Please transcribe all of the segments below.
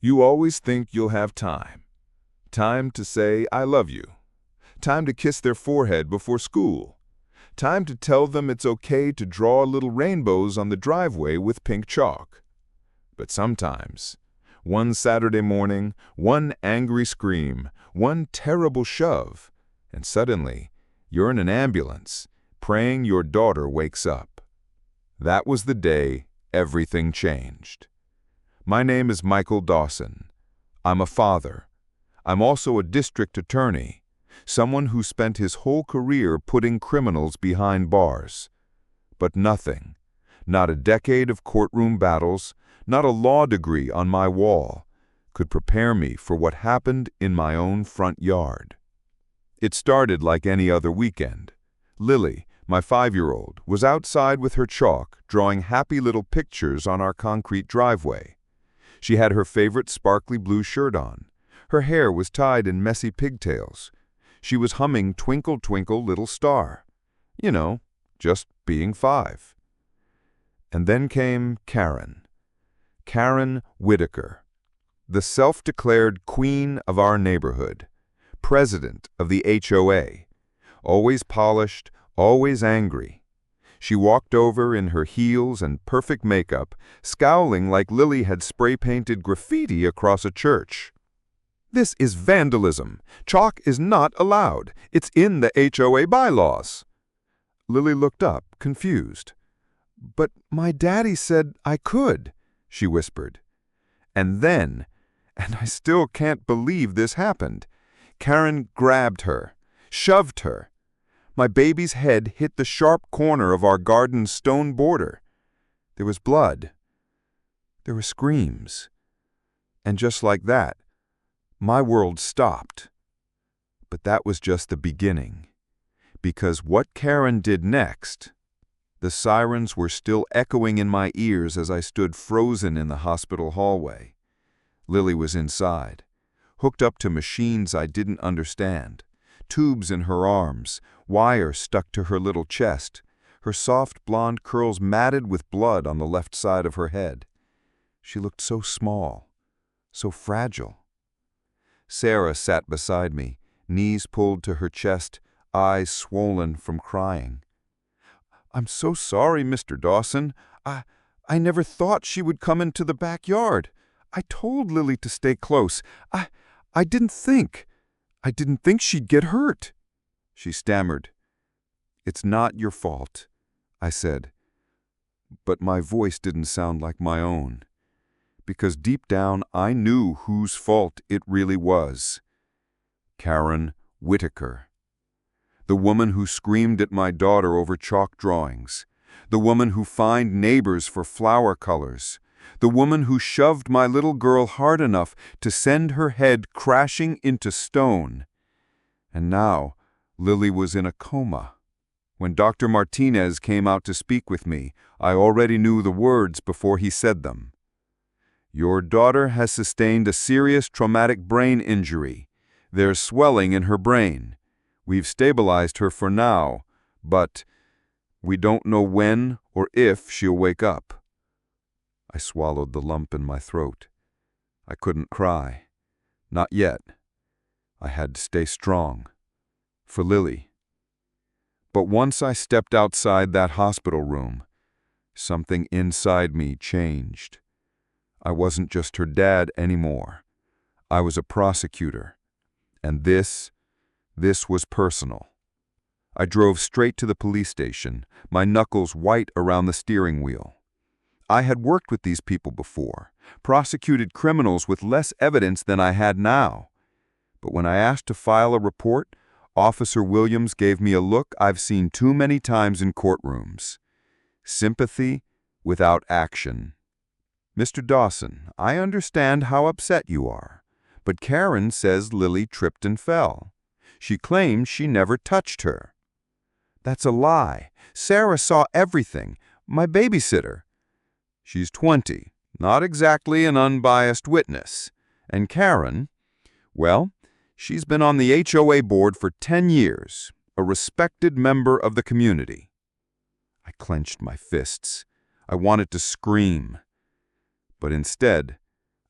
You always think you'll have time. Time to say, I love you. Time to kiss their forehead before school. Time to tell them it's okay to draw little rainbows on the driveway with pink chalk. But sometimes, one Saturday morning, one angry scream, one terrible shove, and suddenly, you're in an ambulance, praying your daughter wakes up. That was the day everything changed. My name is Michael Dawson. I'm a father. I'm also a district attorney, someone who spent his whole career putting criminals behind bars. But nothing, not a decade of courtroom battles, not a law degree on my wall, could prepare me for what happened in my own front yard. It started like any other weekend. Lily, my 5-year-old, was outside with her chalk, drawing happy little pictures on our concrete driveway. She had her favorite sparkly blue shirt on. Her hair was tied in messy pigtails. She was humming Twinkle, Twinkle, Little Star. You know, just being 5. And then came Karen. Karen Whitaker, the self-declared queen of our neighborhood, president of the HOA, always polished, always angry. She walked over in her heels and perfect makeup, scowling like Lily had spray-painted graffiti across a church. This is vandalism. Chalk is not allowed. It's in the HOA bylaws. Lily looked up, confused. But my daddy said I could, she whispered. And then, and I still can't believe this happened, Karen grabbed her, shoved her. My baby's head hit the sharp corner of our garden's stone border. There was blood. There were screams. And just like that, my world stopped. But that was just the beginning. Because what Karen did next, the sirens were still echoing in my ears as I stood frozen in the hospital hallway. Lily was inside, hooked up to machines I didn't understand. Tubes in her arms, wire stuck to her little chest, her soft blonde curls matted with blood on the left side of her head. She looked so small, so fragile. Sarah sat beside me, knees pulled to her chest, eyes swollen from crying. I'm so sorry, Mr. Dawson. I never thought she would come into the backyard. I told Lily to stay close. I didn't think she'd get hurt. She stammered. It's not your fault, I said. But my voice didn't sound like my own, because deep down I knew whose fault it really was. Karen Whitaker. The woman who screamed at my daughter over chalk drawings. The woman who fined neighbors for flower colors. The woman who shoved my little girl hard enough to send her head crashing into stone. And now, Lily was in a coma. When Dr. Martinez came out to speak with me, I already knew the words before he said them. Your daughter has sustained a serious traumatic brain injury. There's swelling in her brain. We've stabilized her for now, but we don't know when or if she'll wake up. I swallowed the lump in my throat. I couldn't cry. Not yet. I had to stay strong. For Lily. But once I stepped outside that hospital room, something inside me changed. I wasn't just her dad anymore. I was a prosecutor. And this was personal. I drove straight to the police station, my knuckles white around the steering wheel. I had worked with these people before, prosecuted criminals with less evidence than I had now. But when I asked to file a report, Officer Williams gave me a look I've seen too many times in courtrooms. Sympathy without action. Mr. Dawson, I understand how upset you are, but Karen says Lily tripped and fell. She claims she never touched her. That's a lie. Sarah saw everything. My babysitter. She's 20, not exactly an unbiased witness. And Karen, well, she's been on the HOA board for 10 years, a respected member of the community. I clenched my fists. I wanted to scream. But instead,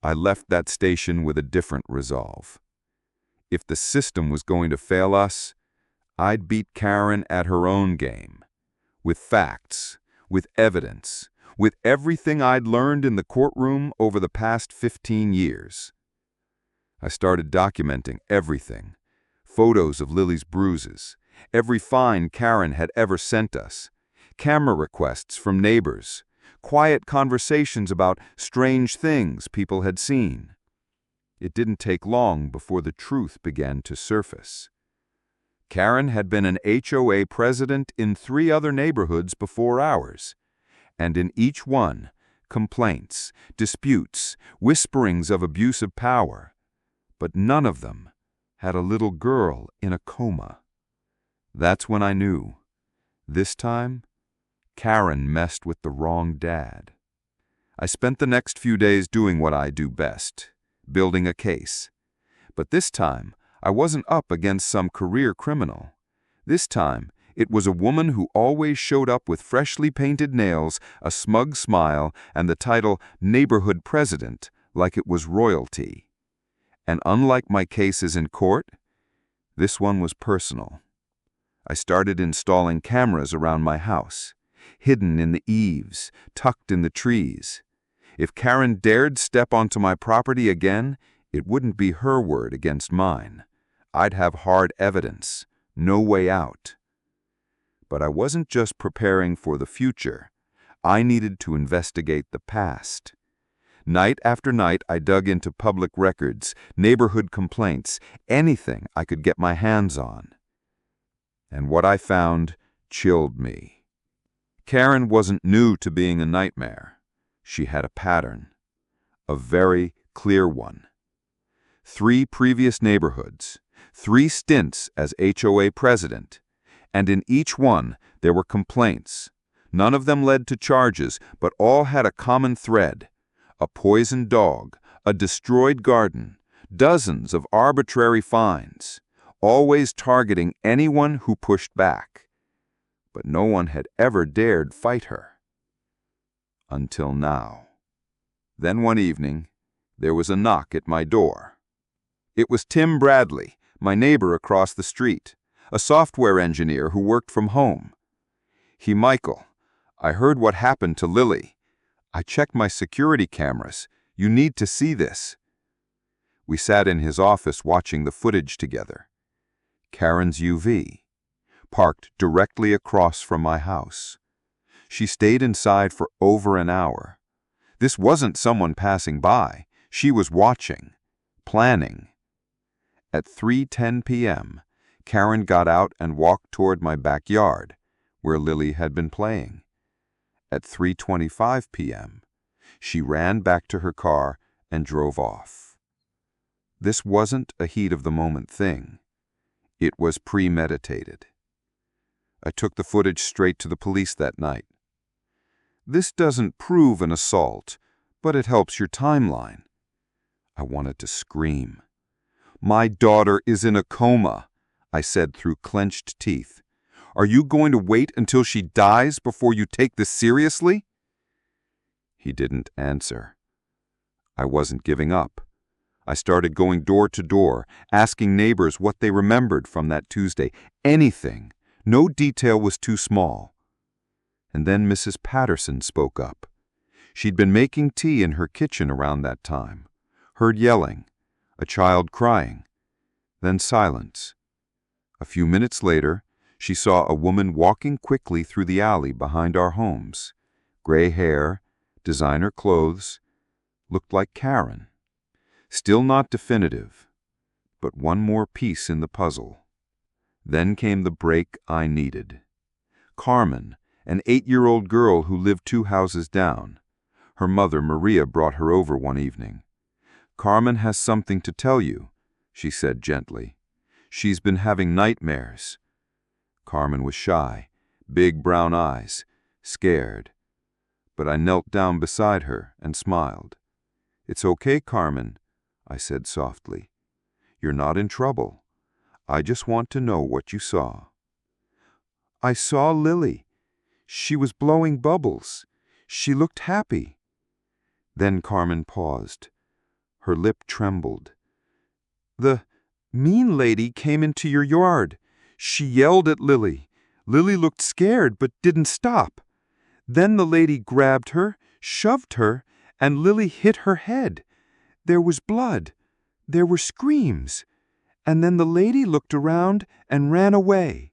I left that station with a different resolve. If the system was going to fail us, I'd beat Karen at her own game. With facts, with evidence, with everything I'd learned in the courtroom over the past 15 years. I started documenting everything. Photos of Lily's bruises, every fine Karen had ever sent us, camera requests from neighbors, quiet conversations about strange things people had seen. It didn't take long before the truth began to surface. Karen had been an HOA president in 3 other neighborhoods before ours, and in each one, complaints, disputes, whisperings of abuse of power, but none of them had a little girl in a coma. That's when I knew. This time, Karen messed with the wrong dad. I spent the next few days doing what I do best, building a case. But this time, I wasn't up against some career criminal. This time, it was a woman who always showed up with freshly painted nails, a smug smile, and the title Neighborhood President, like it was royalty. And unlike my cases in court, this one was personal. I started installing cameras around my house, hidden in the eaves, tucked in the trees. If Karen dared step onto my property again, it wouldn't be her word against mine. I'd have hard evidence, no way out. But I wasn't just preparing for the future. I needed to investigate the past. Night after night, I dug into public records, neighborhood complaints, anything I could get my hands on. And what I found chilled me. Karen wasn't new to being a nightmare. She had a pattern, a very clear one. 3 previous neighborhoods, 3 stints as HOA president, and in each one there were complaints. None of them led to charges, but all had a common thread: a poisoned dog, a destroyed garden, dozens of arbitrary fines, always targeting anyone who pushed back. But no one had ever dared fight her. Until now. Then one evening, there was a knock at my door. It was Tim Bradley, my neighbor across the street, a software engineer who worked from home. Michael, I heard what happened to Lily. I checked my security cameras. You need to see this. We sat in his office watching the footage together. Karen's UV, parked directly across from my house. She stayed inside for over an hour. This wasn't someone passing by. She was watching, planning. At 3:10 p.m., Karen got out and walked toward my backyard, where Lily had been playing. At 3:25 p.m., she ran back to her car and drove off. This wasn't a heat-of-the-moment thing. It was premeditated. I took the footage straight to the police that night. This doesn't prove an assault, but it helps your timeline. I wanted to scream. My daughter is in a coma, I said through clenched teeth. Are you going to wait until she dies before you take this seriously? He didn't answer. I wasn't giving up. I started going door to door, asking neighbors what they remembered from that Tuesday. Anything. No detail was too small. And then Mrs. Patterson spoke up. She'd been making tea in her kitchen around that time. Heard yelling, a child crying, then silence. A few minutes later, she saw a woman walking quickly through the alley behind our homes. Gray hair, designer clothes, looked like Karen. Still not definitive, but one more piece in the puzzle. Then came the break I needed. Carmen, an 8-year-old girl who lived 2 houses down. Her mother, Maria, brought her over one evening. Carmen has something to tell you, she said gently. She's been having nightmares. Carmen was shy, big brown eyes, scared. But I knelt down beside her and smiled. It's okay, Carmen, I said softly. You're not in trouble. I just want to know what you saw. I saw Lily. She was blowing bubbles. She looked happy. Then Carmen paused. Her lip trembled. "The mean lady came into your yard. She yelled at Lily. Lily looked scared but didn't stop. Then the lady grabbed her, shoved her, and Lily hit her head. There was blood. There were screams. And then the lady looked around and ran away."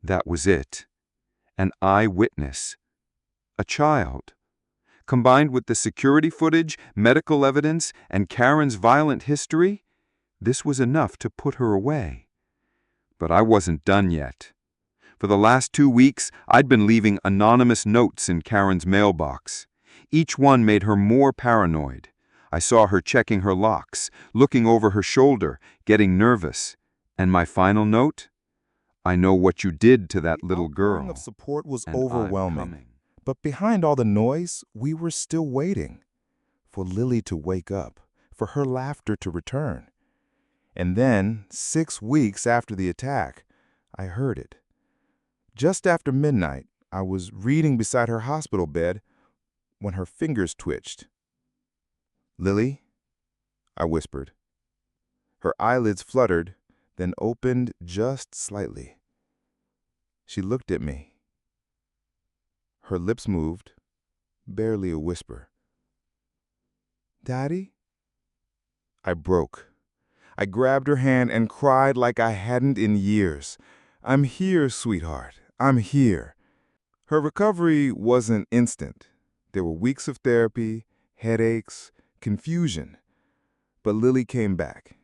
That was it. An eyewitness. A child. Combined with the security footage, medical evidence, and Karen's violent history, this was enough to put her away. But I wasn't done yet. For the last 2 weeks, I'd been leaving anonymous notes in Karen's mailbox. Each one made her more paranoid. I saw her checking her locks, looking over her shoulder, getting nervous. And my final note? "I know what you did to that little girl." The outpouring of support was and I'm overwhelming. coming. But behind all the noise, we were still waiting for Lily to wake up, for her laughter to return. And then, 6 weeks after the attack, I heard it. Just after midnight, I was reading beside her hospital bed when her fingers twitched. "Lily?" I whispered. Her eyelids fluttered, then opened just slightly. She looked at me. Her lips moved, barely a whisper. "Daddy?" I broke. I grabbed her hand and cried like I hadn't in years. "I'm here, sweetheart. I'm here." Her recovery wasn't instant. There were weeks of therapy, headaches, confusion. But Lily came back,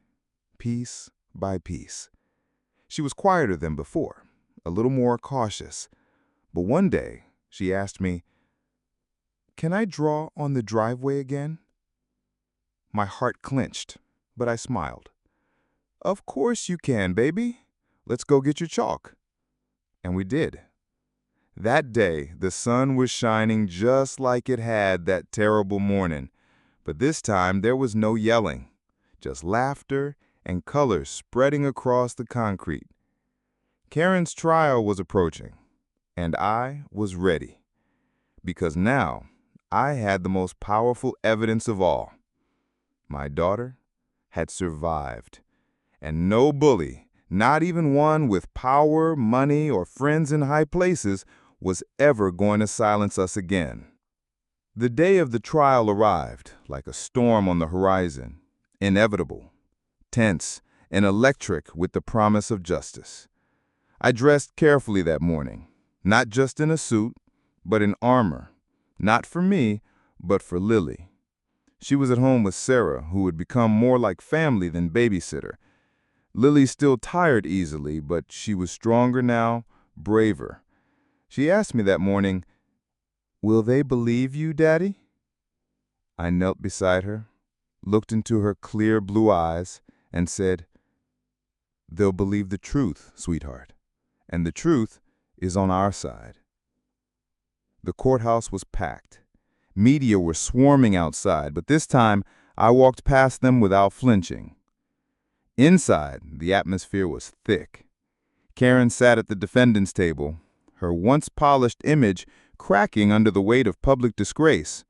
piece by piece. She was quieter than before, a little more cautious. But one day, she asked me, "Can I draw on the driveway again?" My heart clenched, but I smiled. "Of course you can, baby. Let's go get your chalk." And we did. That day, the sun was shining just like it had that terrible morning. But this time, there was no yelling, just laughter and colors spreading across the concrete. Karen's trial was approaching, and I was ready. Because now, I had the most powerful evidence of all. My daughter had survived. And no bully, not even one with power, money, or friends in high places, was ever going to silence us again. The day of the trial arrived, like a storm on the horizon, inevitable, tense, and electric with the promise of justice. I dressed carefully that morning, not just in a suit, but in armor, not for me, but for Lily. She was at home with Sarah, who had become more like family than babysitter. Lily still tired easily, but she was stronger now, braver. She asked me that morning, "Will they believe you, Daddy?" I knelt beside her, looked into her clear blue eyes, and said, "They'll believe the truth, sweetheart, and the truth is on our side." The courthouse was packed. Media were swarming outside, but this time I walked past them without flinching. Inside, the atmosphere was thick. Karen sat at the defendant's table, her once polished image cracking under the weight of public disgrace.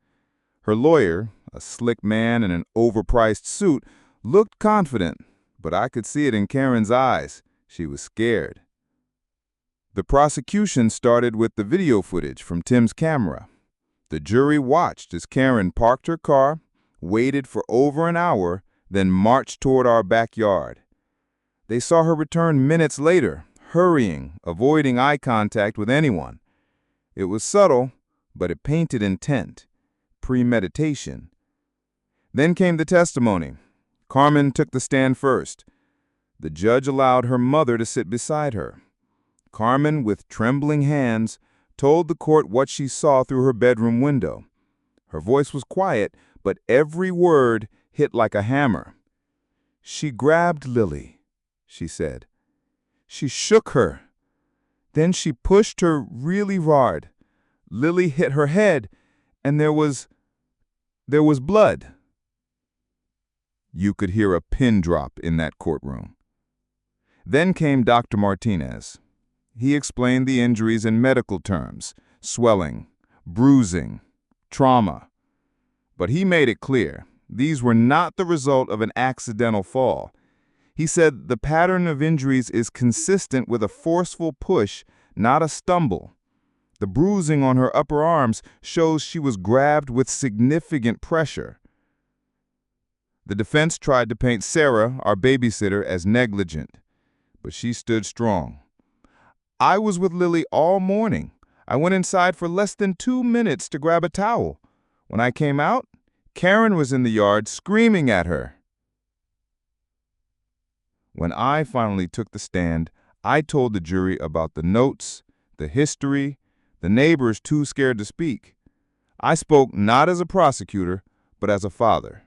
Her lawyer, a slick man in an overpriced suit, looked confident, but I could see it in Karen's eyes. She was scared. The prosecution started with the video footage from Tim's camera. The jury watched as Karen parked her car, waited for over an hour, then marched toward our backyard. They saw her return minutes later, hurrying, avoiding eye contact with anyone. It was subtle, but it painted intent, premeditation. Then came the testimony. Carmen took the stand first. The judge allowed her mother to sit beside her. Carmen, with trembling hands, told the court what she saw through her bedroom window. Her voice was quiet, but every word hit like a hammer. "She grabbed Lily," she said. "She shook her. Then she pushed her really hard. Lily hit her head, and there was blood." You could hear a pin drop in that courtroom. Then came Dr. Martinez. He explained the injuries in medical terms: swelling, bruising, trauma. But he made it clear, these were not the result of an accidental fall. He said the pattern of injuries is consistent with a forceful push, not a stumble. The bruising on her upper arms shows she was grabbed with significant pressure. The defense tried to paint Sarah, our babysitter, as negligent, but she stood strong. I was with Lily all morning. I went inside for less than 2 minutes to grab a towel. When I came out, Karen was in the yard screaming at her. When I finally took the stand, I told the jury about the notes, the history, the neighbors too scared to speak. I spoke not as a prosecutor, but as a father.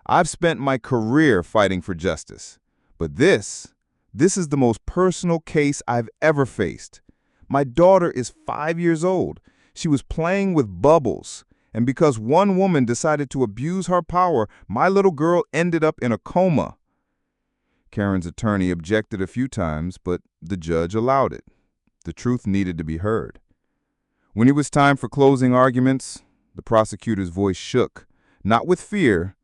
I've spent my career fighting for justice, but this is the most personal case I've ever faced. My daughter is 5 years old. She was playing with bubbles, and because one woman decided to abuse her power, my little girl ended up in a coma. Karen's attorney objected a few times, but the judge allowed it. The truth needed to be heard. When it was time for closing arguments, the prosecutor's voice shook, not with fear,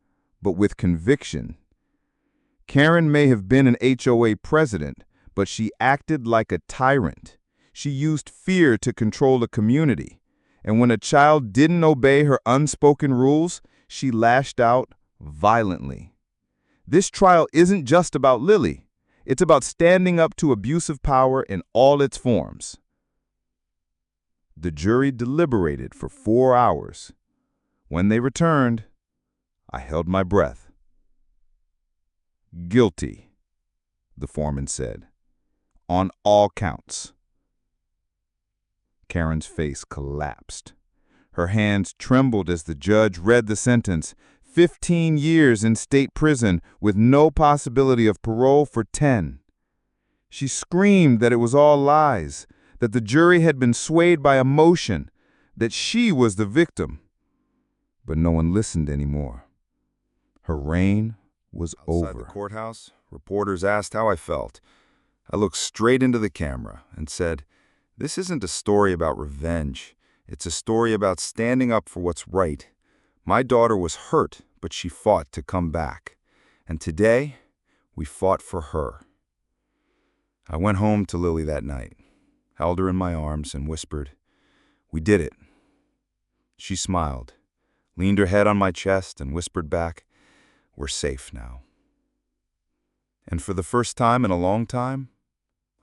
but with conviction. Karen may have been an HOA president, but she acted like a tyrant. She used fear to control the community, and when a child didn't obey her unspoken rules, she lashed out violently. This trial isn't just about Lily. It's about standing up to abusive power in all its forms. The jury deliberated for 4 hours. When they returned, I held my breath. Guilty, the foreman said, on all counts. Karen's face collapsed. Her hands trembled as the judge read the sentence: 15 years in state prison with no possibility of parole for 10. She screamed that it was all lies, that the jury had been swayed by emotion, that she was the victim. But no one listened anymore. Her reign was over. Outside the courthouse, reporters asked how I felt. I looked straight into the camera and said, "This isn't a story about revenge. It's a story about standing up for what's right. My daughter was hurt, but she fought to come back. And today, we fought for her." I went home to Lily that night, held her in my arms, and whispered, "We did it." She smiled, leaned her head on my chest, and whispered back, "We're safe now." And for the first time in a long time,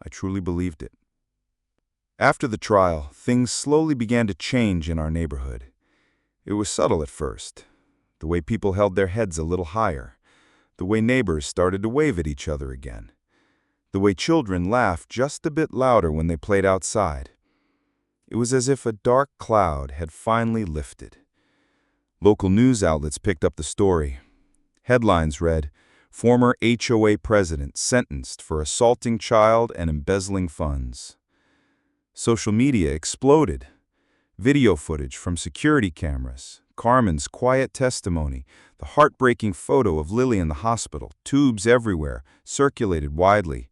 I truly believed it. After the trial, things slowly began to change in our neighborhood. It was subtle at first, the way people held their heads a little higher, the way neighbors started to wave at each other again, the way children laughed just a bit louder when they played outside. It was as if a dark cloud had finally lifted. Local news outlets picked up the story. Headlines read, "Former HOA president sentenced for assaulting child and embezzling funds." Social media exploded. Video footage from security cameras, Carmen's quiet testimony, the heartbreaking photo of Lily in the hospital, tubes everywhere, circulated widely.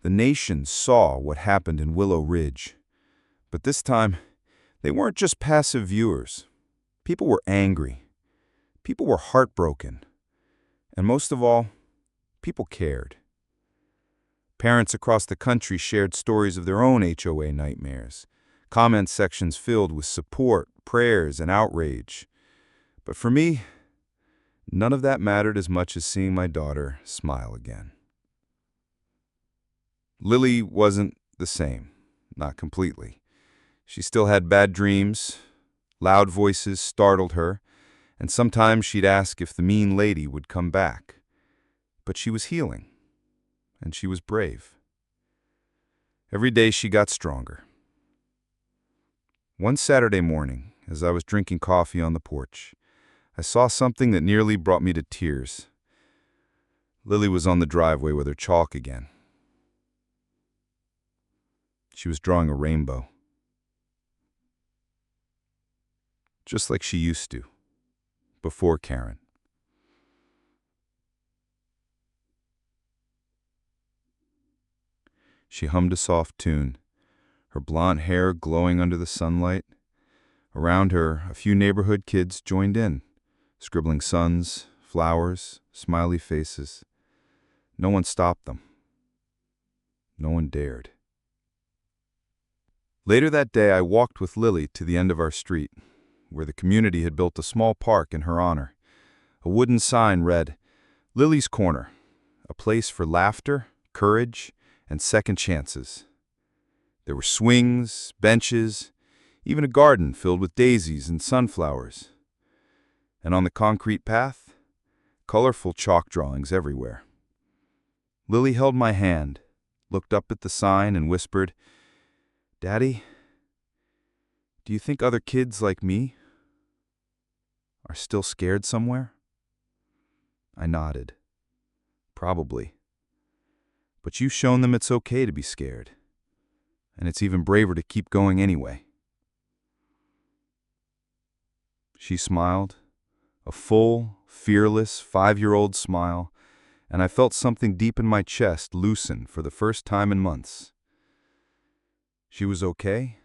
The nation saw what happened in Willow Ridge. But this time, they weren't just passive viewers. People were angry. People were heartbroken. And most of all, people cared. Parents across the country shared stories of their own HOA nightmares, comment sections filled with support, prayers, and outrage. But for me, none of that mattered as much as seeing my daughter smile again. Lily wasn't the same, not completely. She still had bad dreams, loud voices startled her, and sometimes she'd ask if the mean lady would come back. But she was healing, and she was brave. Every day she got stronger. One Saturday morning, as I was drinking coffee on the porch, I saw something that nearly brought me to tears. Lily was on the driveway with her chalk again. She was drawing a rainbow, just like she used to, before Karen. She hummed a soft tune, her blonde hair glowing under the sunlight. Around her, a few neighborhood kids joined in, Scribbling suns, flowers, smiley faces. No one stopped them. No one dared. Later that day, I walked with Lily to the end of our street, where the community had built a small park in her honor. A wooden sign read, "Lily's Corner, a place for laughter, courage, and second chances." There were swings, benches, even a garden filled with daisies and sunflowers. And on the concrete path, colorful chalk drawings everywhere. Lily held my hand, looked up at the sign, and whispered, "Daddy, do you think other kids like me are still scared somewhere?" I nodded. Probably. But you've shown them it's okay to be scared. And it's even braver to keep going anyway. She smiled, a full, fearless 5-year-old smile, and I felt something deep in my chest loosen for the first time in months. She was okay,